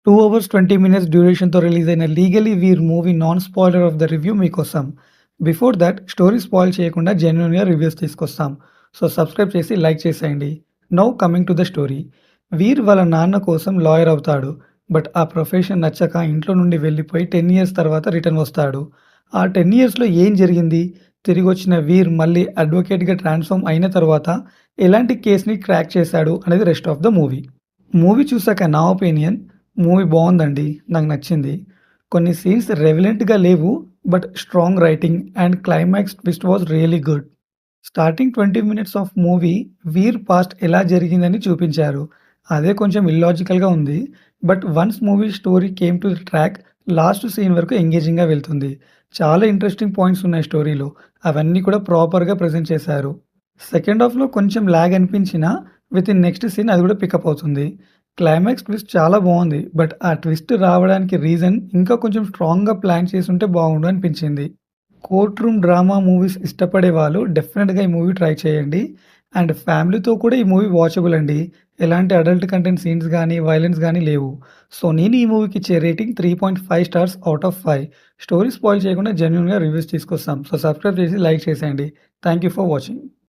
2 hours 20 minutes డ్యూరేషన్‌తో release అయిన 'legally Veer' movie non spoiler of the review మీకోసం. Before that story spoil చేయకుండా జెన్యూన్‌గా రివ్యూస్ తీసుకొస్తాం. సో సబ్స్క్రైబ్ చేసి లైక్ చేసేయండి. Now coming to the story. Veer వాళ్ళ నాన్న కోసం లాయర్ అవుతాడు. బట్ ఆ ప్రొఫెషన్ నచ్చక ఇంట్లో నుండి వెళ్ళిపోయి 10 ఇయర్స్ తర్వాత రిటర్న్ వస్తాడు. ఆ 10 ఇయర్స్‌లో ఏం జరిగింది? తిరిగొచ్చిన వీర్ మళ్ళీ అడ్వొకేట్‌గా ట్రాన్స్‌ఫార్మ్ అయిన తర్వాత ఎలాంటి కేస్‌ని క్రాక్ చేశాడు అనేది rest of the movie. Movie చూసాక నా ఒపీనియన్ మూవీ బావుందండి. నాకు నచ్చింది. కొన్ని సీన్స్ రెలెవెంట్‌గా లేవు. But strong writing and climax twist was really good. Starting 20 minutes of movie Veer past ఎలా జరిగిందని చూపించారు. అదే కొంచెం ఇల్లాజికల్‌గా ఉంది. But once movie story came to the track last scene వరకు ఎంగేజింగ్‌గా వెళ్తుంది. చాలా ఇంట్రెస్టింగ్ పాయింట్స్ ఉన్నాయి స్టోరీలో. అవన్నీ కూడా ప్రాపర్‌గా ప్రెజెంట్ చేశారు. సెకండ్ హాఫ్‌లో కొంచెం లాగ్ అనిపించినా వితిన్ నెక్స్ట్ సీన్ అది కూడా పికప్ అవుతుంది. క్లైమాక్స్ ట్విస్ట్ చాలా బావుంది. బట్ ఆ ట్విస్ట్ రావడానికి రీజన్ ఇంకా కొంచెం స్ట్రాంగ్‌గా ప్లాన్ చేసుంటే బాగుండు అనిపించింది. కోర్ట్ రూమ్ డ్రామా మూవీస్ ఇష్టపడే వాళ్ళు డెఫినిట్‌గా ఈ మూవీ ట్రై చేయండి. అండ్ ఫ్యామిలీతో కూడా ఈ మూవీ వాచబుల్ అండి. ఎలాంటి అడల్ట్ కంటెంట్ సీన్స్ గానీ, వయలెన్స్ గానీ లేవు. సో నేను ఈ మూవీకి ఇచ్చే rating 3.5 stars out of 5. Story spoil చేయకుండా జెన్యూన్‌గా రివ్యూస్ తీసుకొస్తాం. సో సబ్స్క్రైబ్ చేసి లైక్ చేసేయండి. Thank you for watching.